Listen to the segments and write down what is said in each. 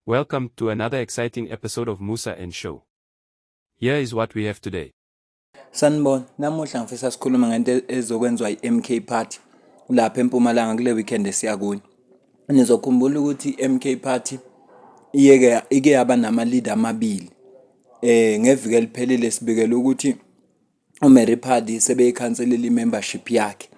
Welcome to another exciting episode of Musa and Show. Here is what we have today. Sanibona, namuhla ngifisa sikhuluma ngento ezokwenziwa i-MK Party lapha eMpumalanga kule weekend esiya kuyo. Nizokhumbula ukuthi i-MK Party ike yaba nama-leader amabili. Ngeviki eliphelile sibikela ukuthi uMary Pardee sebeyikhanselela i-membership yakhe.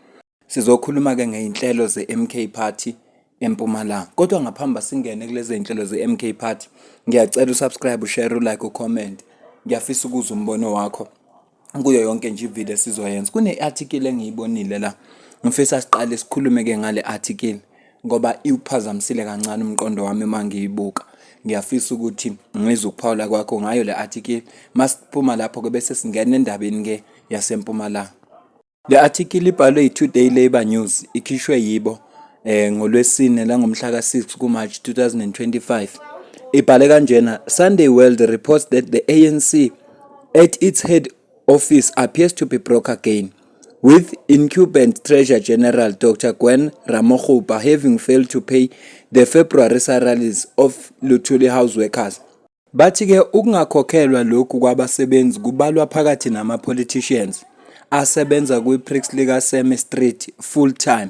Sizokhuluma-ke ngey'nhlelo ze-MK Party eMpumalanga. Kodwa ngaphambi singene kulezi zinhlelo ze-MK Party, ngiyacela usubscribe, ushare, ulike, ucomment. Ngiyafisa ukuzwa umbono wakho kuyo yonke nje ivideo esizoyenza. Kune-article engiyibonile la. Ngifisa siqale sikhulume-ke ngale article ngoba iwuphazamisile kancane umqondo wami uma ngiyibuka. Ngiyafisa ukuthi ngizwe ukuphawula kwakho ngayo le article. Masiphuma lapho-ke bese singena endabeni-ke yaseMpumalanga. Le article ibhalwe yi-Today Labour News, ikhishwe yibo ngolwesine la ngomhla ka-6 kuMarch 2025. Ibhale kanjena: Sunday World reports that the ANC at its head office appears to be broke again, with incumbent Treasurer General Dr. Gwen Ramokgopa having failed to pay the February salaries of Luthuli house workers. Bathi-ke ukungakhokhelwa lokhu kwabasebenzi kubalwa phakathi nama-politicians asebenza kwi-Prix lika-Seme Street full-time.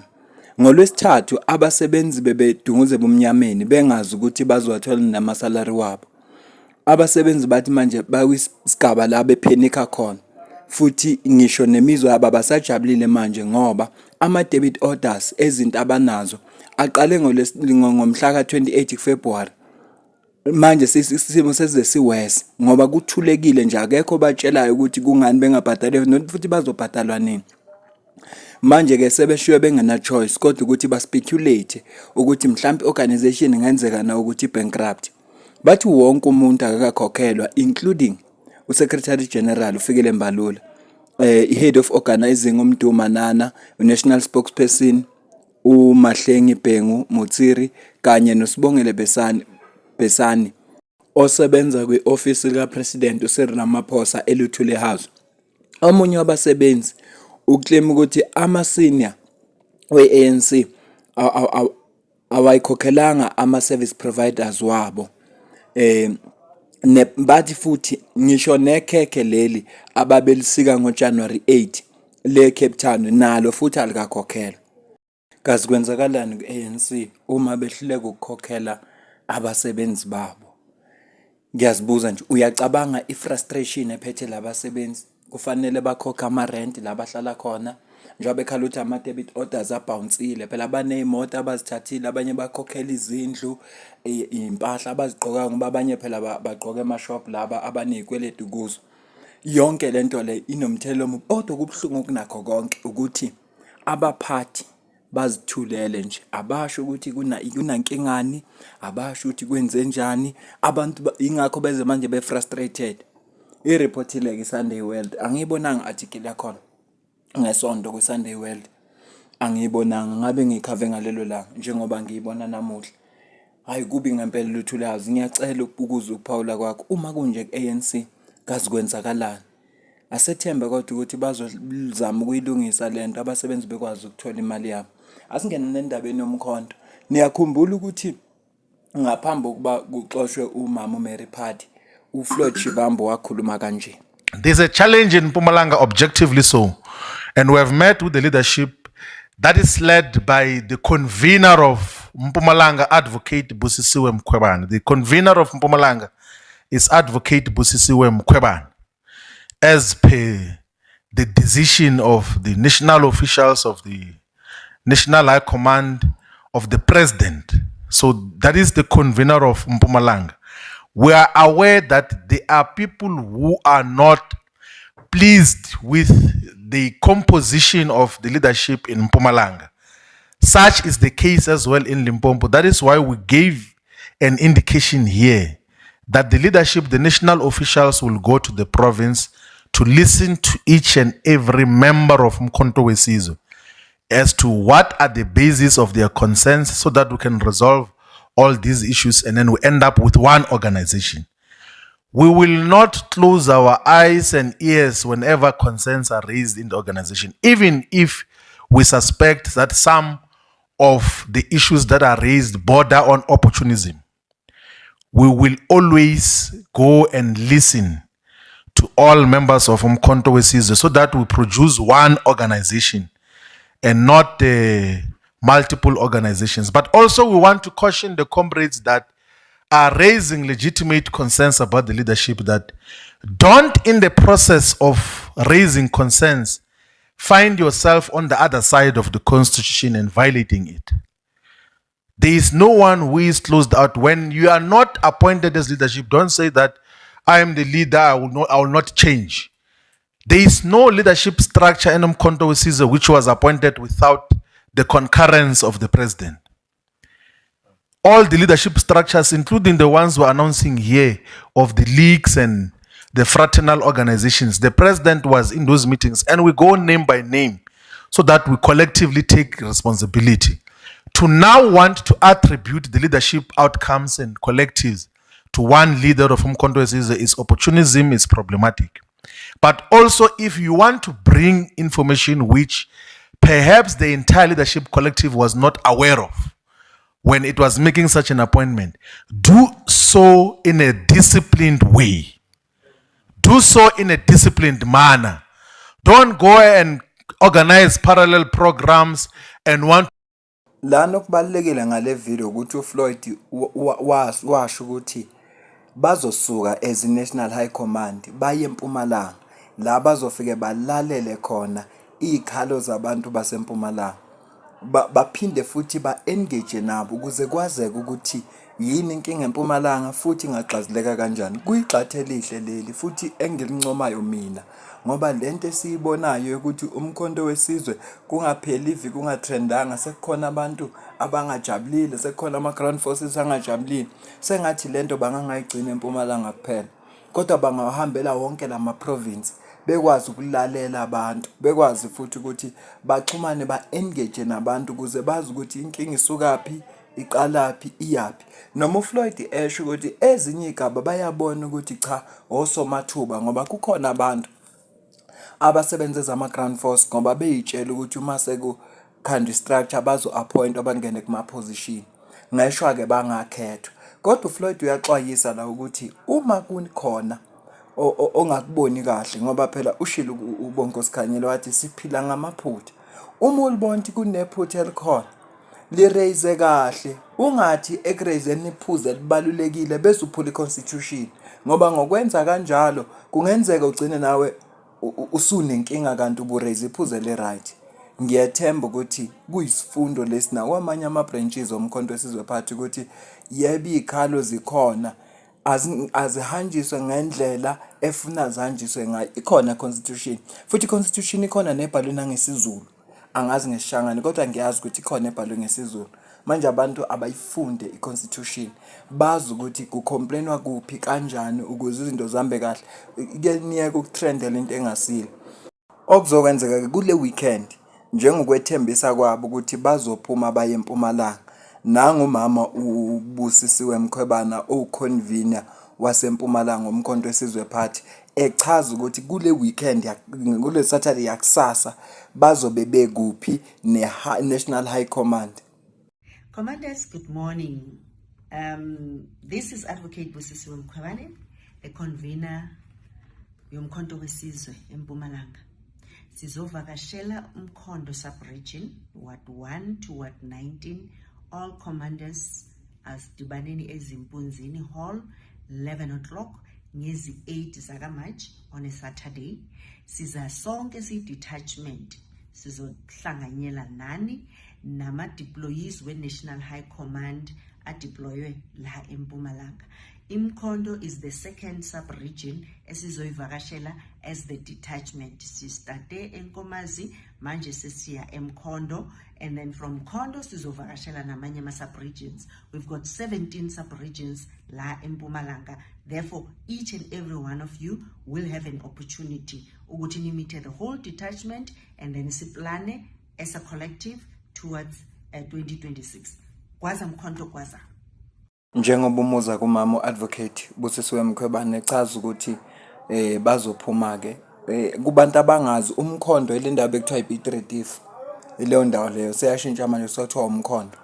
NgoLwesithathu abasebenzi bebedunguze bumnyameni bengazi ukuthi bazowathola namasalari wabo. Abasebenzi bathi manje bakwisigaba la bephenika khona, futhi ngisho nemizwa yabo abasajabulile manje ngoba ama-debit orders ezinto abanazo aqale ngomhla ka-28 February. Manje isimo sesize siwese ngoba kuthulekile nje, akekho batshelayo ukuthi kungani bengabhadalwe futhi bazobhadalwa nini. Manje-ke sebeshiwe bengena-choice kodwa ukuthi ba-speculate ukuthi mhlawumbe i-organization ingenzeka na ukuthi i-bankrupt. Bathi wonke umuntu akakakhokhelwa, including uSecretary General uFikile Mbalula, i-Head of Organizing uMduma Nana, u-National Spokesperson uMahlengi Bhengu Mutsiri kanye noSibongile Besani osebenza kwi-office lika-President uCyril Ramaphosa eLuthuli House. Omunye wabasebenzi uclaim ukuthi ama-senior we-ANC awayikhokhelanga ama-service providers wabo. Bathi futhi ngisho nekhekhe leli ababelisika ngoJanuary 8 le-Cape Town nalo futhi alikakhokhelwa. Kazi kwenzakalani ku-ANC uma behluleka ukukhokhela abasebenzi babo? Ngiyazibuza nje, uyacabanga i-frustration ephethe labasebenzi kufanele bakhokhe ama-rent la bahlala khona njengoba bekhala ukuthi ama-debit orders abhawunsile, phela abaney'moto abazithathile, abanye bakhokhela izindlu, iy'mpahla abazigqokayo ngoba abanye phela bagqoka emashop laba abaney'kweletu kuzo. Yonke lento le inomthelela omubi. Kodwa kubuhlungu kunakho konke ukuthi abaphathi bazithulele nje, abasho ukuthi kunankingani, abasho ukuthi kwenze njani. Abantu ingakho beze manje be-frustrated. I-report-ile Sunday World angiyibonanga article yakhona ngesonto ku-Sunday World, angiyibonanga, ngabe ngikhave ngalelo langa njengoba ngiyibona namuhla. Hayi kubi ngempela Luthuli House. Ngiyacela ukuzwa ukuphawula kwakho uma kunje ku-ANC kazi kwenzakalani. Asethembe kodwa ukuthi bazozama ukuyilungisa lento, abasebenzi bekwazi ukuthola imali yabo. Asingene nendabeni yomkhonto. Niyakhumbula ukuthi ngaphambi kokuba kuxoshwe umama uMary Pardee, uFloyd Shivambu wakhuluma kanje: There's a challenge in Mpumalanga, objectively so. And we have met with the leadership that is led by the convener of Mpumalanga, Advocate Busisiwe Mkhwebane. The convener of Mpumalanga is Advocate Busisiwe Mkhwebane, as per the decision of the national officials of the National High Command of the President. So that is the convener of Mpumalanga. We are aware that there are people who are not pleased with the composition of the leadership in Mpumalanga. Such is the case as well in Limpopo. That is why we gave an indication here that the leadership, the national officials, will go to the province to listen to each and every member of Mkhonto Wesizwe as to what are the basis of their concerns, so that we can resolve all these issues and then we end up with one organization. We will not close our eyes and ears whenever concerns are raised in the organization, even if we suspect that some of the issues that are raised border on opportunism. we will always go and listen to all members of Umkhonto weSizwe so that we produce one organization and not multiple organizations. But also we want to caution the comrades that are raising legitimate concerns about the leadership that don't, in the process of raising concerns, find yourself on the other side of the constitution and violating it. There is no one who is closed out. When you are not appointed as leadership, don't say that I am the leader, I will not change. There is no leadership structure in Umkhonto weSizwe which was appointed without the concurrence of the president. All the leadership structures, including the ones we're announcing here of the leagues and the fraternal organizations, the president was in those meetings, and we go name by name so that we collectively take responsibility. To now want to attribute the leadership outcomes and collectives to one leader of Umkhonto weSizwe is opportunism, is problematic. But also, if you want to bring information which perhaps the entire leadership collective was not aware of when it was making such an appointment, do so in a disciplined way. Do so in a disciplined manner. Don't go and organize parallel programs and want. Lana okubalekile ngale video ukuthi uFloyd washo ukuthi bazosuka as National High Command baye eMpumalanga la bazofike balalele khona izikhalo zabantu baseMpumalanga baphinde futhi ba-engage nabo ukuze kwazeke ukuthi yini inkinga eMpumalanga futhi ingaxazuleka kanjani. Kuyigxathe elihle leli futhi engilincomayo mina ngoba lento esiyibonayo ukuthi Umkhonto weSizwe kungapheli iviki kungatrendanga, sekukhona abantu abangajabulile, sekukhona ama-ground forces angajabulile. Sengathi lento bangangayigcina eMpumalanga kuphela, kodwa bangahambela wonke lama province bekwazi ukulalela abantu, bekwazi futhi ukuthi baxhumane ba-engage nabantu ukuze bazi ukuthi inkinga isukaphi, iqalaphi, iyaphi. Noma uFloyd esho ukuthi ezinye igaba bayabona ukuthi cha osomathuba ngoba kukhona abantu abasebenza ama-ground force ngoba beyitshela ukuthi uma seku-country structure bazo-appoint abangene kuma-position. Ngeshwa-ke bangakhethwa. Kodwa uFloyd uyaxwayisa la ukuthi uma kukhona ongakuboni kahle ngoba phela ushilo uBonkosikhanyile wathi siphila ngamaphutha. Uma ulibona ukuthi kunephutha elikhona liraise kahle, ungathi ekuraiseni iphuze libalulekile bese uphula iconstitution ngoba ngokwenza kanjalo kungenzeka ugcine nawe usunenkinga kanti uburaise iphuze le-right. Ngiyethemba ukuthi kuyisifundo lesina kwamanye ama-branches omkhonto weSizwe Party ukuthi yebo izikhalo zikhona azihanjiswe ngendlela efuna zihanjiswe ngayo. Ikhona constitution futhi constitution ikhona nebhalwe nangesizulu, angazi ngesishangane kodwa ngiyazi ukuthi ikhona ebhalwe ngesizulu. Manje abantu abayifunde iconstitution bazi ukuthi kucomplainwa kuphi kanjani ukuze izinto zihambe kahle, kuyenieka ukutrendela into engasile. Okuzokwenzeka kule weekend njengokwethembisa kwabo ukuthi bazophuma baye eMpumalanga, nangumama uBusisiwe Mkhwebana oconvener waseMpumalanga Umkhonto weSizwe Party echaza ukuthi kule weekend kule Saturday yakusasa bazobe bekuphi National High Command. Commanders, good morning. This is Advocate Busisiwe Mkhwebane, the convener yomkhonto weSizwe eMpumalanga. Sizovakashela Umkhondo sub-region, Ward 1 to Ward 19. All commanders asidibaneni ezimpunzini hall 11 o'clock ngezi 8 zaka March on a Saturday. Siza sonke si-detachment sizohlanganyela nani nama deployees we-National High Command adeploywe la eMpumalanga. Imkhondo is the second sub-region esizoyivakashela as the detachment. Sistarte eNkomazi, manje sesiya eMkhondo, and then from Mkhondo sizovakashela namanye ama sub-regions. We've got 17 sub-regions la eMpumalanga. Therefore, each and every one of you will have an opportunity ukuthi nimite the whole detachment and then siplane as a collective towards 2026. Kwaza Mkhondo kwaza. Njengoba umuza kumama Advocate Busisiwe Mkhwebane echaza ukuthi bazophuma ke kubantu abangazi Umkhondo elendaba ekuthiwa iBetrediff ileyo ndawo leyo seyashintsha manje sokuthiwa Umkhondo.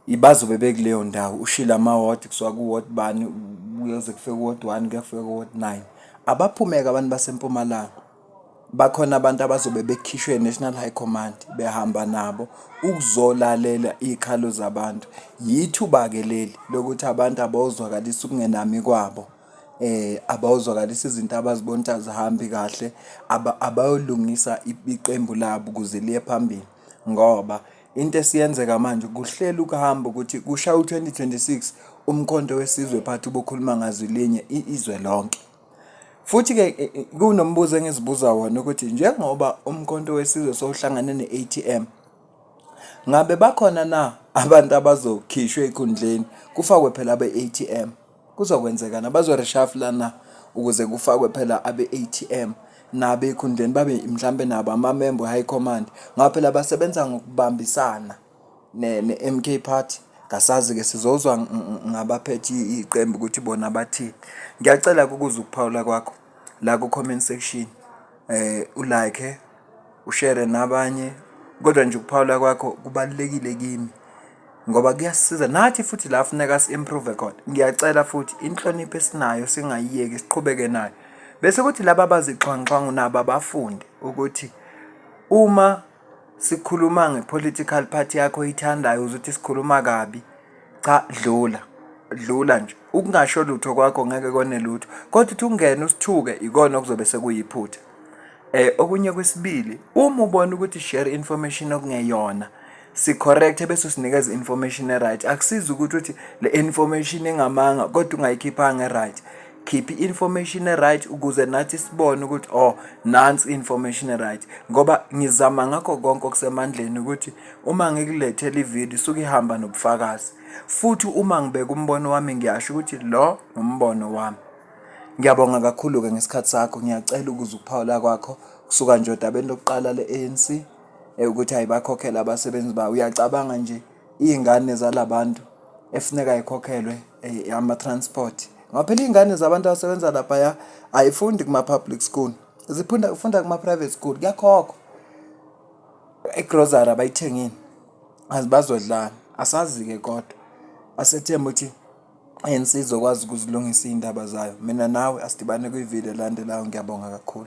bazobe bekuleyo ndawo ushila ama-ward kusuka ku-ward bani kuyoze kufike ku-ward 1 kuyafika ku-ward 9 abaphumeka abantu baseMpumalanga. Bakhona abantu abazobe bekhishwe National High Command behamba nabo ukuzolalela izikhalo zabantu. Yithuba-ke leli lokuthi abantu abawuzwakalisa ukungenami kwabo, abawuzwakalisa izinto abazibona ukuthi azihambi kahle, abayolungisa iqembu labo ukuze liye phambili. Ngoba into esiyenzeka manje kuhlela ukuhamba ukuthi kushaya u-2026 umkhonto wesizwe phathi ubukhuluma ngazwi linye izwe lonke. Futhi-ke kunombuzo engizibuza wona ukuthi njengoba umkhonto wesizwe sowuhlangane ne-ATM, ngabe bakhona na abantu abazokhishwa ey'khundleni kufakwe phela abe-ATM? Kuzokwenzekana bazoreshuffle na ukuze kufakwe phela abe-ATM nabe ey'khundleni babe mhlambe nabo amamember high command ngoba phela basebenza ngokubambisana ne-MK Party. Kasazi-ke sizozwa ngabaphethe iqembu ukuthi bona bathini. Ngiyacela ukuza ukuphawula kwakho la ku-comment section, ulike, ushare nabanye, kodwa nje ukuphawula kwakho kubalulekile kimi ngoba kuyasisiza nathi futhi la funeka si-improve khona. Ngiyacela futhi inhlonipho esinayo singayiyeki, siqhubeke nayo. Bese kuthi laba abazixhwanguxhwangu nabo abafunde ukuthi uma sikhuluma nge-political party yakho oyithandayo uzuthi sikhuluma kabi, cha, dlula nje. Ukungasho lutho kwakho ngeke kone lutho, kodwa uthi ungene usithuke ikona okuzobe sekuyiphutha. Okunye kwesibili, uma ubona ukuthi share information okungeyona, si-correct bese sinikeza information e-right. Akusizi ukuthi le information engamanga kodwa ungayikhiphanga e-right. Keep information e-right ukuze nathi sibone ukuthi nansi information e-right. Ngoba ngizama ngakho konke okusemandleni ukuthi uma ngikulethela ivideo isuke ihamba nobufakazi. Futhi uma ngibeka umbono wami ngiyasho ukuthi lo umbono wami. Ngiyabonga kakhulu-ke ngesikhathi sakho. Ngiyacela ukuze ukuphawula kwakho kusuka nje odabeni lokuqala le-ANC ukuthi ayibakhokhela abasebenzi bawo. Uyacabanga nje iy'ngane zalabantu efuneka yikhokhelwe ama-transport. Ngoba phela iy'ngane zabantu abasebenza laphaya ayifundi kuma-public school, zifunda kuma-private school, kuyakhokhwa. Igrocery abayithengini, azibazodlala. Asazi-ke kodwa asethemba ukuthi ANC izokwazi ukuzilungisa iy'ndaba zayo. Mina nawe asidibane kwividiyo elandelayo. Ngiyabonga kakhulu.